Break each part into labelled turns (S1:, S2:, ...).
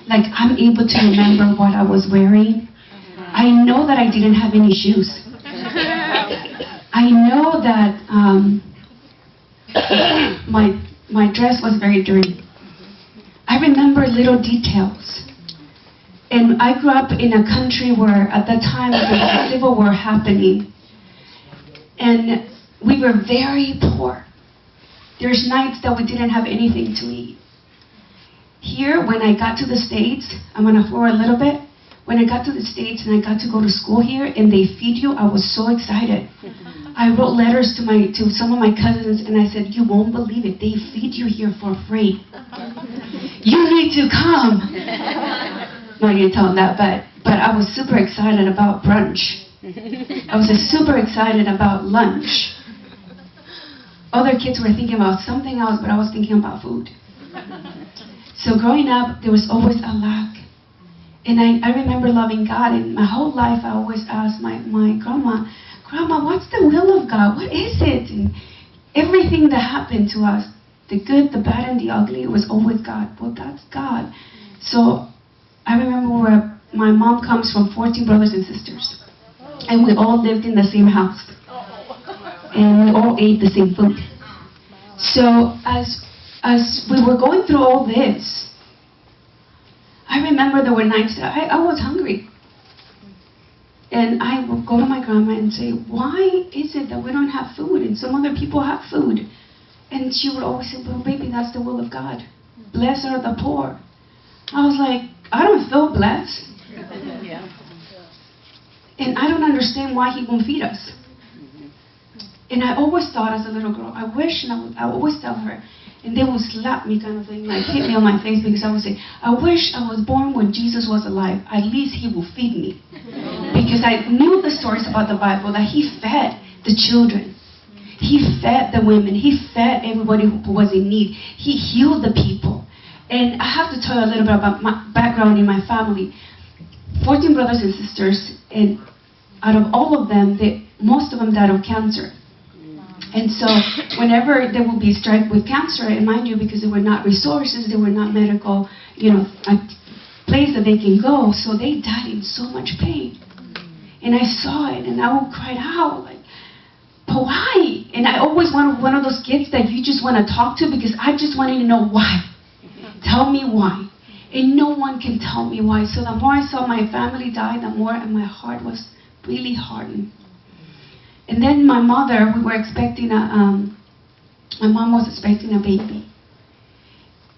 S1: Like, I'm able to remember what I was wearing. I know that I didn't have any shoes. I know that my dress was very dirty. I remember little details. And I grew up in a country where at that time there was a civil war happening. And we were very poor. There's nights that we didn't have anything to eat. Here, when I got to the States, I'm going to forward a little bit. When I got to the States and I got to go to school here and they feed you, I was so excited. I wrote letters to some of my cousins and I said, you won't believe it, they feed you here for free. You need to come. No, I didn't tell them that, but I was super excited about brunch. I was super excited about lunch. Other kids were thinking about something else, but I was thinking about food. So growing up, there was always a lack. And I remember loving God, and my whole life I always asked my grandma, Grandma, what's the will of God? What is it? And everything that happened to us, the good, the bad, and the ugly, it was always God. Well, that's God. So I remember where my mom comes from 14 brothers and sisters. And we all lived in the same house. And we all ate the same food. So as we were going through all this, I remember there were nights that I was hungry. And I would go to my grandma and say, why is it that we don't have food and some other people have food? And she would always say, well, baby, that's the will of God. Blessed are the poor. I was like, I don't feel blessed. Yeah. And I don't understand why he won't feed us. And I always thought as a little girl, I wish, and I would always tell her, and they would slap me kind of thing, like hit me on my face, because I would say, I wish I was born when Jesus was alive. At least he will feed me. Because I knew the stories about the Bible, that he fed the children. He fed the women. He fed everybody who was in need. He healed the people. And I have to tell you a little bit about my background in my family. 14 brothers and sisters, and out of all of them, most of them died of cancer. And so whenever there would be a strike with cancer, and mind you, because there were not resources, there were not medical, a place that they can go, so they died in so much pain. And I saw it, and I would cry out, like, but why? And I always wanted one of those kids that you just want to talk to, because I just wanted to know why. Tell me why. And no one can tell me why. So the more I saw my family die, the more my heart was really hardened. And then my mother, we were expecting my mom was expecting a baby.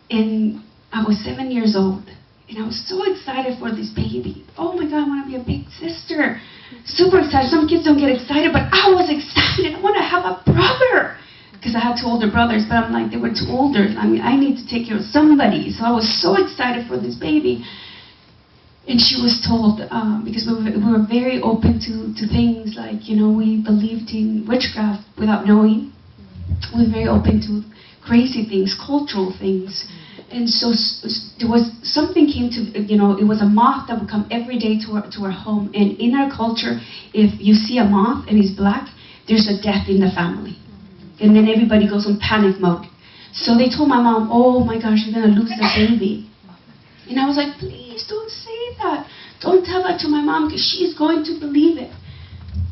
S1: And I was 7 years old. And I was so excited for this baby. Oh my God, I want to be a big sister. Super excited. Some kids don't get excited, but I was excited. I want to have a brother. Because I had 2 older brothers, but I'm like, they were too older. I mean, I need to take care of somebody. So I was so excited for this baby. And she was told, because we were very open to things like, we believed in witchcraft without knowing. We were very open to crazy things, cultural things. And so there was something came to, it was a moth that would come every day to our home. And in our culture, if you see a moth and it's black, there's a death in the family. And then everybody goes in panic mode. So they told my mom, oh my gosh, you're going to lose the baby. And I was like, please don't say that. Don't tell that to my mom, because she's going to believe it.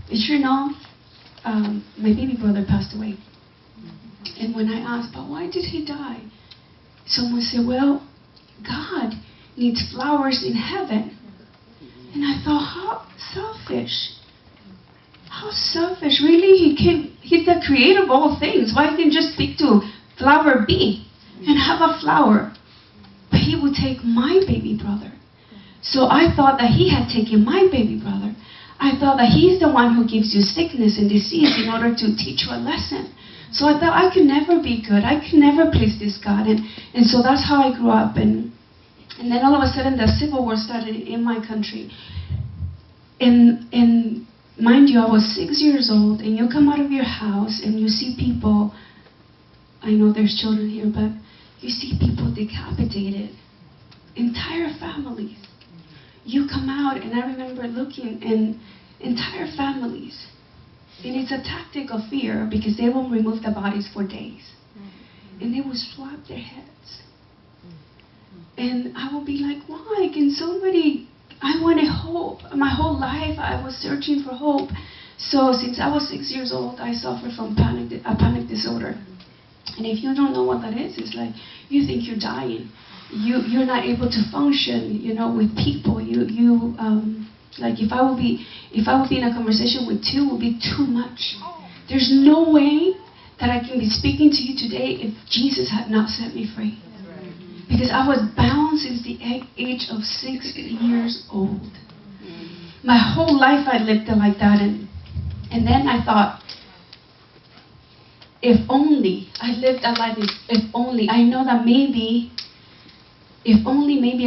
S1: And sure enough, my baby brother passed away. And when I asked, but why did he die? Someone said, well, God needs flowers in heaven. And I thought, how selfish. How selfish. Really? He's the creator of all things. Why can't he just speak to flower B and have a flower? But he would take my baby brother. So I thought that he had taken my baby brother. I thought that he's the one who gives you sickness and disease in order to teach you a lesson. So I thought I could never be good. I could never please this God. And so that's how I grew up. And then all of a sudden the Civil War started in my country. And mind you, I was 6 years old, and you come out of your house and you see people, I know there's children here, but you see people decapitated, entire families. You come out, and I remember looking, and entire families. And it's a tactic of fear, because they won't remove the bodies for days. And they will swap their heads. And I will be like, why? can somebody, I wanted hope. My whole life I was searching for hope. So since I was 6 years old, I suffered from a panic disorder. And if you don't know what that is, it's like you think you're dying. You're not able to function, with people. Like if I would be in a conversation with two, it would be too much. There's no way that I can be speaking to you today if Jesus had not set me free. Because I was bound since the age of 6 years old. My whole life I lived it like that, and then I thought, if only I lived a life, if only I know that maybe I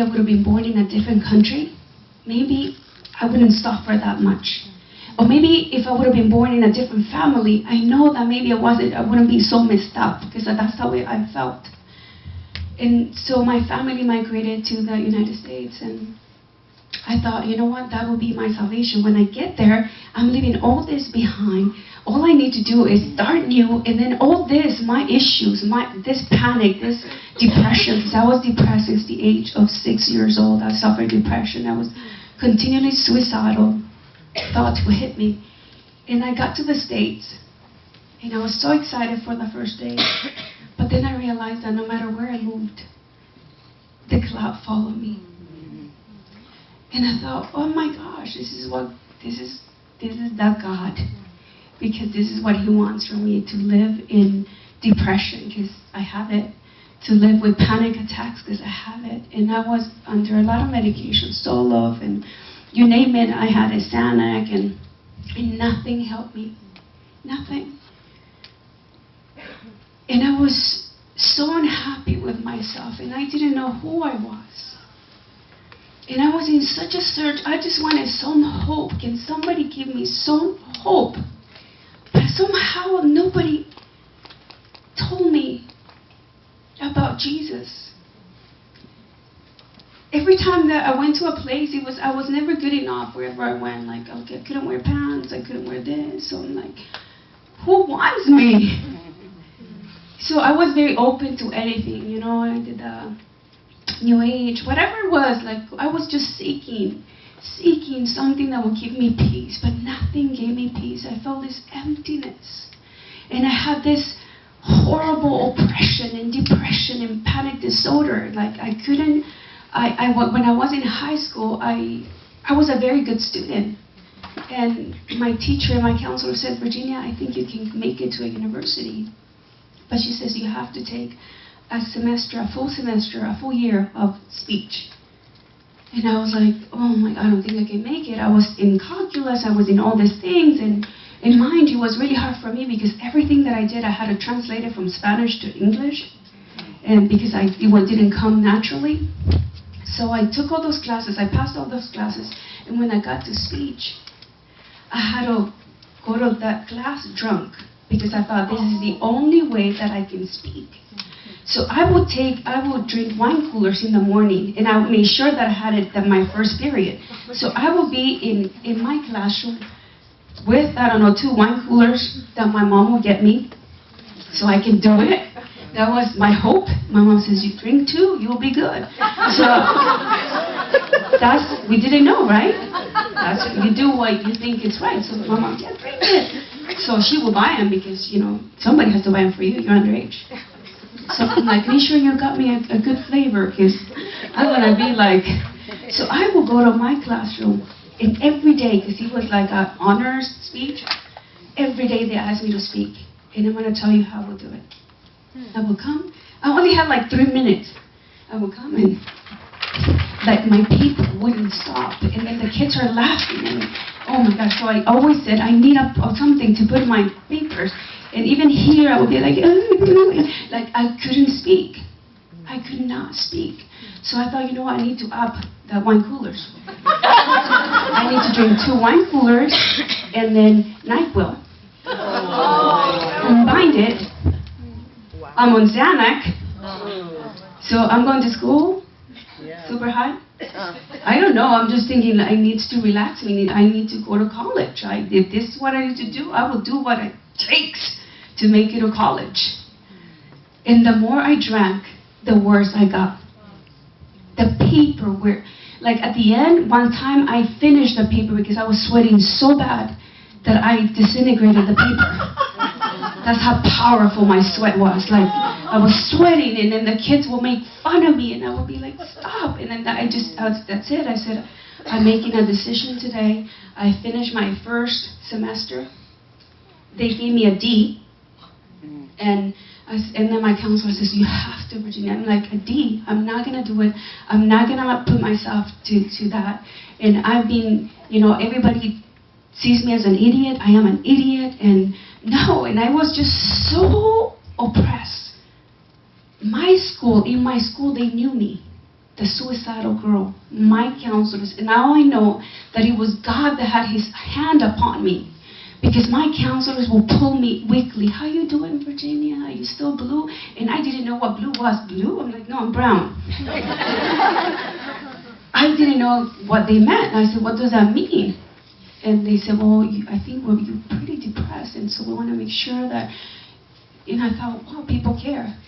S1: would have been born in a different country, maybe I wouldn't suffer that much. Or maybe if I would have been born in a different family, I know that maybe I wouldn't be so messed up, because that's the way I felt. And so my family migrated to the United States, and I thought, you know what, that will be my salvation. When I get there, I'm leaving all this behind. All I need to do is start new, and then all this, my issues, this panic, this depression, because I was depressed since the age of 6 years old. I suffered depression. I was continually suicidal. Thoughts would hit me. And I got to the States, and I was so excited for the first day. But then I realized that no matter where I moved, the cloud followed me. And I thought, oh my gosh, this is that God. Because this is what He wants from me, to live in depression, because I have it. To live with panic attacks, because I have it. And I was under a lot of medication, Zoloft, and you name it. I had a Xanax, and nothing helped me. Nothing. And I was so unhappy with myself, and I didn't know who I was. And I was in such a search. I just wanted some hope. Can somebody give me some hope? But somehow nobody told me about Jesus. Every time that I went to a place, I was never good enough wherever I went. Like, okay, I couldn't wear pants, I couldn't wear this. So I'm like, who wants me? So I was very open to anything, I did New Age, whatever it was. Like, I was just seeking something that would give me peace, but nothing gave me peace. I felt this emptiness, and I had this horrible oppression and depression and panic disorder. Like, I couldn't. When I was in high school, I was a very good student, and my teacher and my counselor said, Virginia, I think you can make it to a university. But she says you have to take a full year of speech. And I was like, oh my God, I don't think I can make it. I was in calculus, I was in all these things, and mind you, it was really hard for me because everything that I did, I had to translate it from Spanish to English, and because it didn't come naturally. So I took all those classes, I passed all those classes, and when I got to speech, I had to go to that class drunk, because I thought this is the only way that I can speak. So I would drink wine coolers in the morning, and I would make sure that I had it at my first period. So I would be in my classroom with, 2 wine coolers that my mom would get me, so I can do it. That was my hope. My mom says, you drink 2, you'll be good. So we didn't know, right? You do what you think is right. So my mom, yeah, drink it. So she will buy them because, somebody has to buy them for you. You're underage. So I'm like, make sure you got me a good flavor, because I'm going to be like... So I will go to my classroom, and every day, because he was like an honors speech, every day they asked me to speak. And I'm going to tell you how we'll do it. I will come. I only had like 3 minutes. I will come, and like my people wouldn't stop. And then the kids are laughing, and oh my God. So I always said, I need something to put in my papers. And even here, I would be like I couldn't speak. I could not speak. So I thought, I need to up the wine coolers. I need to drink 2 wine coolers and then NyQuil. Combined it. I'm on Xanax. So I'm going to school, super high. I don't know, I'm just thinking I need to relax me. I need to go to college. If this is what I need to do, I will do what it takes to make it to college. And the more I drank, the worse I got. The paper where, like at the end, one time I finished the paper because I was sweating so bad that I disintegrated the paper. That's how powerful my sweat was. Like, I was sweating, and then the kids will make fun of me, and I would be like, stop. And then that's it. I said, I'm making a decision today. I finished my first semester. They gave me a D. And then my counselor says, you have to, Virginia. I'm like, a D? I'm not going to do it. I'm not going to put myself to that. And I've been, everybody sees me as an idiot. I am an idiot. And no, and I was just so oppressed. In my school, they knew me, the suicidal girl, my counselors. And now I know that it was God that had his hand upon me. Because my counselors will pull me weekly. How you doing, Virginia? Are you still blue? And I didn't know what blue was. Blue? I'm like, no, I'm brown. I didn't know what they meant. And I said, what does that mean? And they said, well, I think you're pretty depressed, and so we want to make sure that, and I thought, wow, people care.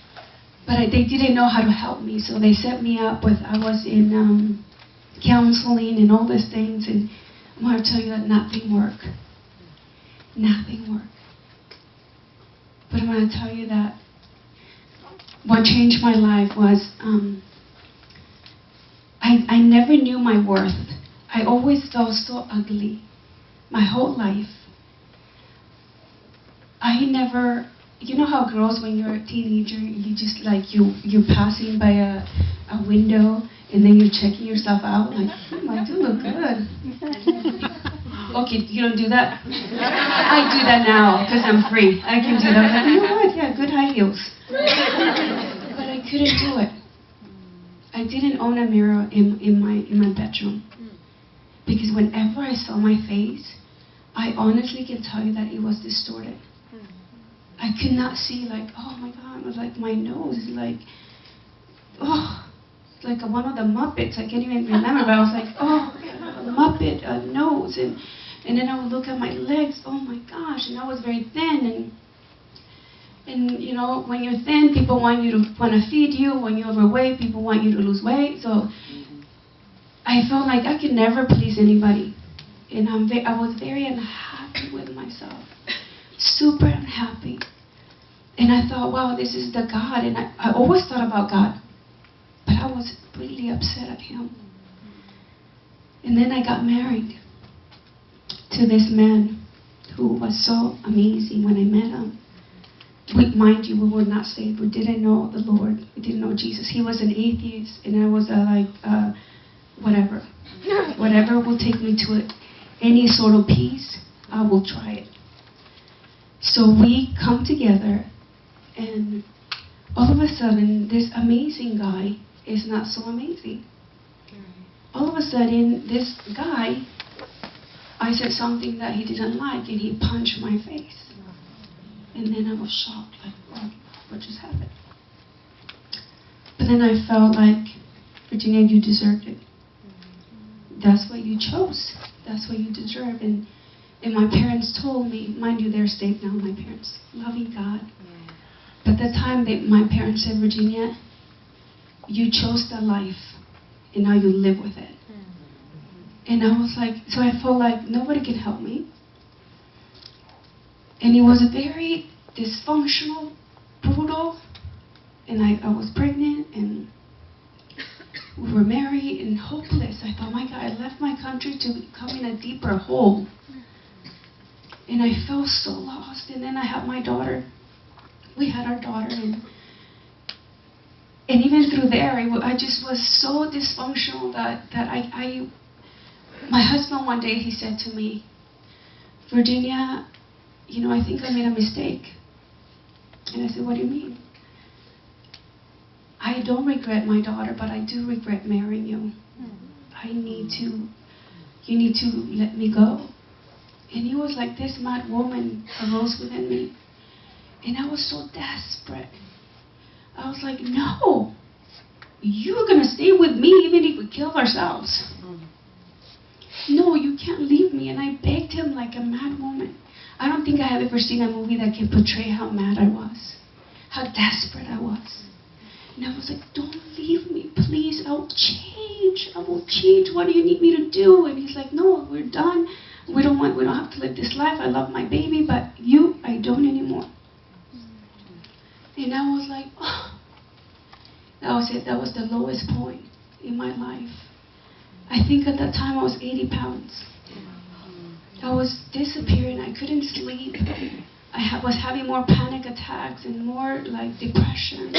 S1: But they didn't know how to help me, so they set me up with, I was in counseling and all these things, and I want to tell you that nothing worked. Nothing worked. But I want to tell you that what changed my life was, I never knew my worth. I always felt so ugly. My whole life. I never, you know how girls, when you're a teenager, you just like, you're passing by a window and then you're checking yourself out, like, I do look good. Okay, you don't do that? I do that now because I'm free. I can do that. I'm like, you know what? Yeah, good high heels. But I couldn't do it. I didn't own a mirror in my bedroom. Because whenever I saw my face, I honestly can tell you that it was distorted. I could not see, like, oh my God, it was like my nose is like, oh, it's like one of the Muppets. I can't even remember, but I was like, oh, a Muppet, a nose. And then I would look at my legs, oh my gosh, and I was very thin. And when you're thin, people want to feed you. When you're overweight, people want you to lose weight. So I felt like I could never please anybody. And I was very unhappy with myself. Super unhappy. And I thought, wow, this is the God. And I always thought about God. But I was really upset at him. And then I got married to this man who was so amazing when I met him. Mind you, we were not saved. We didn't know the Lord. We didn't know Jesus. He was an atheist, and I was whatever. Whatever will take me to it. Any sort of peace, I will try it. So we come together, and all of a sudden, this amazing guy is not so amazing. All of a sudden, this guy, I said something that he didn't like, and he punched my face. And then I was shocked, like, what just happened? But then I felt like, Virginia, you deserved it. That's what you chose. That's what you deserve. And my parents told me, mind you, they're saved now, my parents, loving God. But at the time, my parents said, Virginia, you chose that life, and now you live with it. And I was like, so I felt like nobody can help me. And it was very dysfunctional, brutal, and I was pregnant, and we were married, and hopeless. I thought, my God, I left my country to come in a deeper hole. And I felt so lost. And then I had my daughter. We had our daughter, and even through there, I just was so dysfunctional that my husband one day, he said to me, Virginia, I think I made a mistake. And I said, what do you mean? I don't regret my daughter, but I do regret marrying you. You need to let me go. And it was like this mad woman arose within me. And I was so desperate. I was like, no, you're going to stay with me even if we kill ourselves. No, you can't leave me. And I begged him like a mad woman. I don't think I have ever seen a movie that can portray how mad I was, how desperate I was. And I was like, don't leave me, please. I will change. I will change. What do you need me to do? And he's like, no, we're done. We don't have to live this life. I love my baby, but you, I don't anymore. And I was like, oh. That was it. That was the lowest point in my life. I think at that time I was 80 pounds. I was disappearing. I couldn't sleep. I was having more panic attacks and more like depression.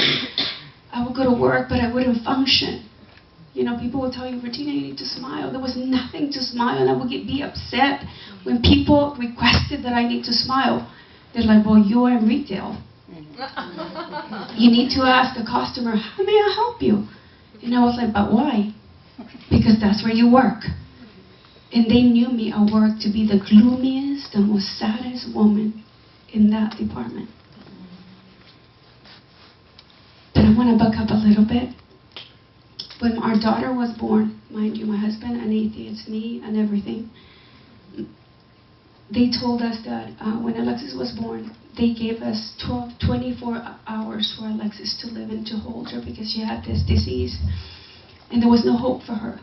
S1: I would go to work, but I wouldn't function. You know, people would tell you, Regina, you need to smile. There was nothing to smile, and I would be upset when people requested that I need to smile. They're like, well, you are in retail. You need to ask the customer, how may I help you? And I was like, but why? Because that's where you work. And they knew me at work to be the gloomiest, the most saddest woman in that department. But I want to back up a little bit. When our daughter was born, mind you, my husband, an atheist, me, and everything, they told us that when Alexis was born, they gave us 24 hours for Alexis to live and to hold her because she had this disease. And there was no hope for her.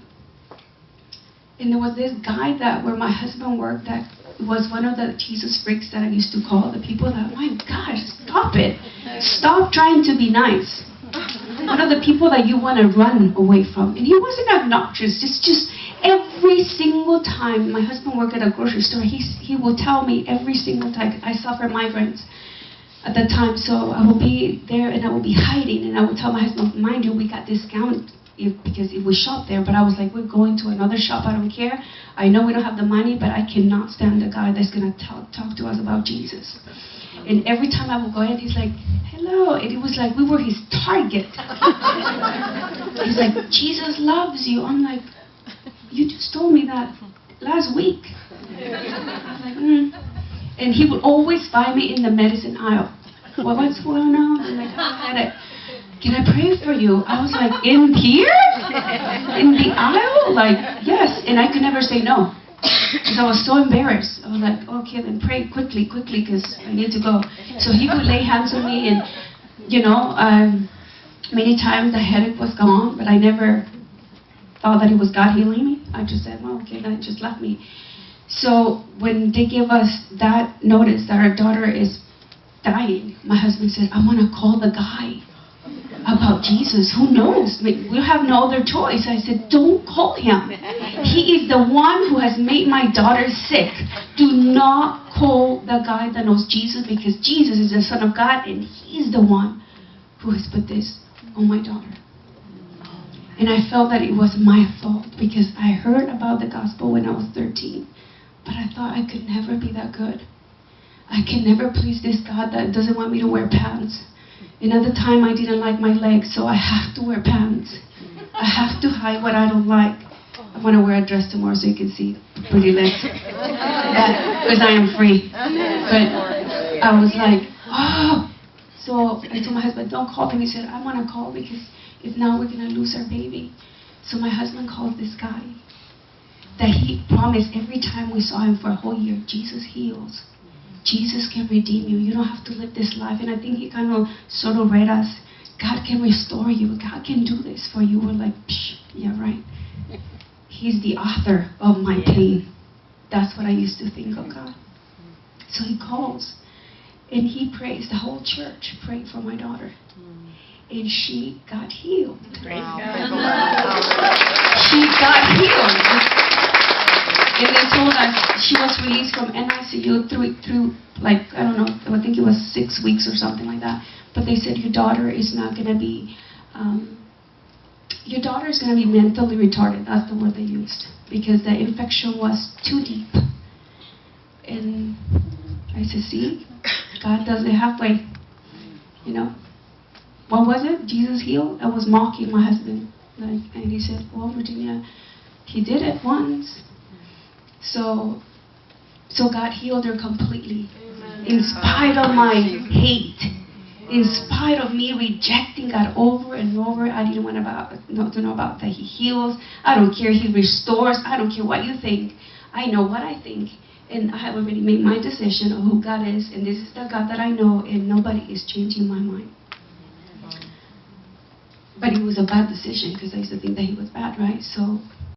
S1: And there was this guy that where my husband worked that was one of the Jesus freaks that I used to call, the people that, my gosh, stop it. Stop trying to be nice. One of the people that you want to run away from. And he wasn't obnoxious. It's just every single time my husband worked at a grocery store, he will tell me every single time. I suffer migraines at that time, so I will be there and I will be hiding. And I would tell my husband, mind you, we got discount because it was shop there. But I was like, we're going to another shop. I don't care. I know we don't have the money, but I cannot stand the guy that's going to talk to us about Jesus. And every time I would go in, he's like, hello. And it was like we were his target. He's like, Jesus loves you. I'm like, you just told me that last week. I was like, And he would always find me in the medicine aisle. Well, what's going on? I'm like, I had it. Can I pray for you? I was like, in here? In the aisle? Like, yes. And I could never say no. Because I was so embarrassed. I was like, okay, then pray quickly, because I need to go. So he would lay hands on me, and, many times the headache was gone, but I never thought that it was God healing me. I just said, well, okay, then it just left me. So when they gave us that notice that our daughter is dying, my husband said, I want to call the guy about Jesus. Who knows? We have no other choice. I said, don't call him. He is the one who has made my daughter sick. Do not call the guy that knows Jesus, because Jesus is the Son of God and he's the one who has put this on my daughter. And I felt that it was my fault because I heard about the gospel when I was 13. But I thought I could never be that good. I can never please this God that doesn't want me to wear pants. And at the time, I didn't like my legs, so I have to wear pants. I have to hide what I don't like. I want to wear a dress tomorrow so you can see pretty legs. Because I am free. But I was like, oh. So I told my husband, don't call him. He said, I want to call because if not, we're going to lose our baby. So my husband called this guy that he promised every time we saw him for a whole year, Jesus heals. Jesus can redeem you. You don't have to live this life. And I think he kind of sort of read us. God can restore you. God can do this for you. We're like, yeah, right. He's the author of my pain. That's what I used to think of God. So he calls and he prays. The whole church prayed for my daughter. And she got healed. Praise God. She got healed. And they told us she was released from NICU through like, I don't know, I think it was 6 weeks or something like that. But they said your daughter is not going to be, mentally retarded. That's the word they used. Because the infection was too deep. And I said, see, God does it halfway. What was it? Jesus healed? I was mocking my husband. And he said, well, Virginia, he did it once. So God healed her completely. Amen. In spite of my hate, in spite of me rejecting God over and over, I didn't want to know about that He heals. I don't care. He restores. I don't care what you think. I know what I think. And I have already made my decision of who God is. And this is the God that I know. And nobody is changing my mind. But it was a bad decision because I used to think that he was bad, right? So